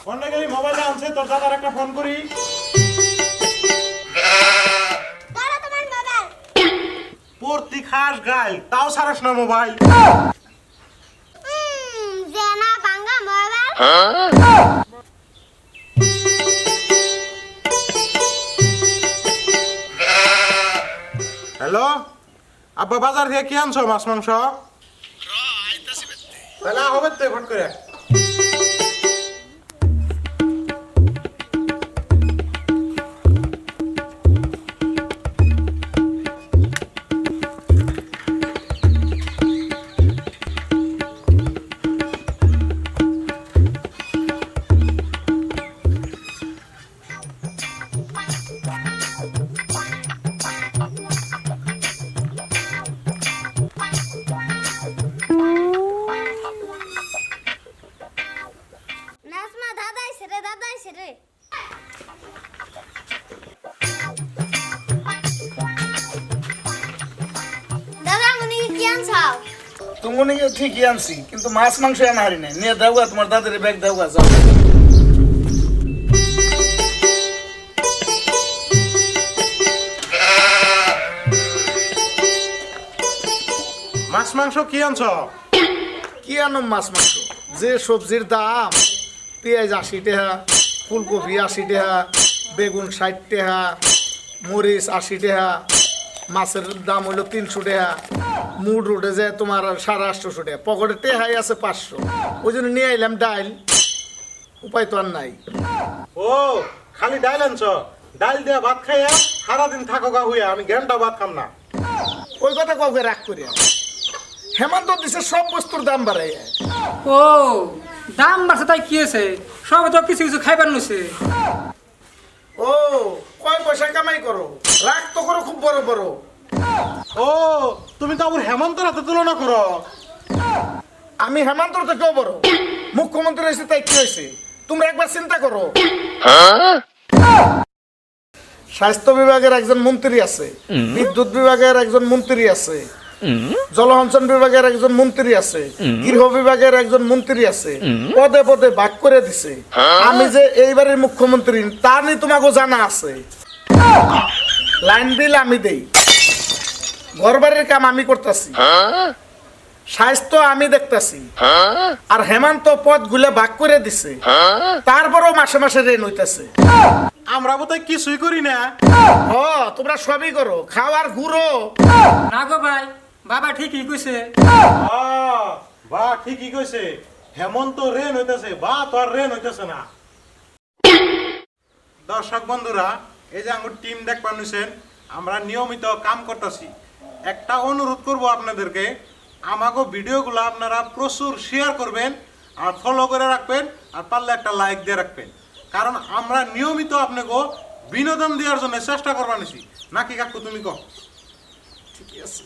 ফোনটা গেলি মোবাইলে আনছে তোর দাদার একটা ফোন করি। পড়তি খাস গাই তাও সারাস না মোবাইল। হ্যালো আব্বা, বাজার থেকে কি আনছো? মাছ মাংস? তাহলে হবে তো ফট করে। তুমি ঠিকই আনছি, কিন্তু মাছ মাংস আনা হারি নাই। নিয়ে দেওয়া তোমার দাদের ব্যাগ দেওয়া যাও। মাছ মাংস কি আনছ? কি আনো মাছ মাংস? যে সবজির দাম, পেঁয়াজ 80 টাকা, ফুলকপি 80 টাকা, বেগুন 60 টাকা, মরিচ 80 টাকা, মাছের দাম হইলো 300 টাকা, মুড উঠে যায় তোমার 850 টাকা, পকেটে টেহাই আছে 500। ওই জন্য নিয়ে আইলাম ডাইল, উপায় তো আর নাই। ও খালি ডাইল আনছ? ডাইল দিয়ে ভাত খাইয়া সারাদিন থাকো গা হইয়া, আমি ঘন্টা ভাত খাম না। ওই কথা কাউকে রাগ করিয়া। হেমন্ত দিছে সব বস্তুর দাম বাড়াই। ও দাম বাড়ছে তাই কি আছে? সবে তো কিছু কিছু খাইবার নইছে। ও কয় পয়সা কামাই করো, রাগ তো করো খুব বড় বড়। ও তুমি তো আবার হেমন্তর হাতে তুলনা করো। আমি হেমন্তর থেকেও বড়। মুখ্যমন্ত্রী হয়েছে তাই কি হয়েছে? তোমরা একবার চিন্তা করো। স্বাস্থ্য বিভাগের একজন মন্ত্রী আছে, বিদ্যুৎ বিভাগের একজন মন্ত্রী আছে, জলসঞ্চন বিভাগের একজন মন্ত্রী আছে, গৃহ বিভাগের একজন মন্ত্রী আছে, পদে পদে ভাগ করে দিছে। আমি যে এইবারের মুখ্যমন্ত্রী তা নিয়ে তোমাকে জানা আছে। লাইন বিল আমি দেই, ঘরবাড়ির কাম আমি করতেছি, স্বাস্থ্য আমি দেখতেছি, আর হেমন্ত পদ গুলে ভাগ করে দিছে। তারপরেও মাসে মাসে ঋণ হইতেছে। আমরা বোধহয় কিছুই করি না। ও তোমরা সবই করো, খাওয়ার ঘুরো। না গো ভাই, বাবা ঠিকই কইছে। বা ঠিকই কইছে, হেমন্ত রেন হইতেছে, বা তোর রেন হইতেছে না। দর্শক বন্ধুরা, এই যে আমার টিম দেখবার নিছেন, আমরা নিয়মিত কাম করতেছি। একটা অনুরোধ করব আপনাদেরকে, আমাকে ভিডিওগুলো আপনারা প্রচুর শেয়ার করবেন আর ফলো করে রাখবেন, আর পারলে একটা লাইক দিয়ে রাখবেন। কারণ আমরা নিয়মিত আপনাকে বিনোদন দেওয়ার জন্য চেষ্টা করবার নিছি নাকি কাকু? তুমি কও। ঠিকই আছে।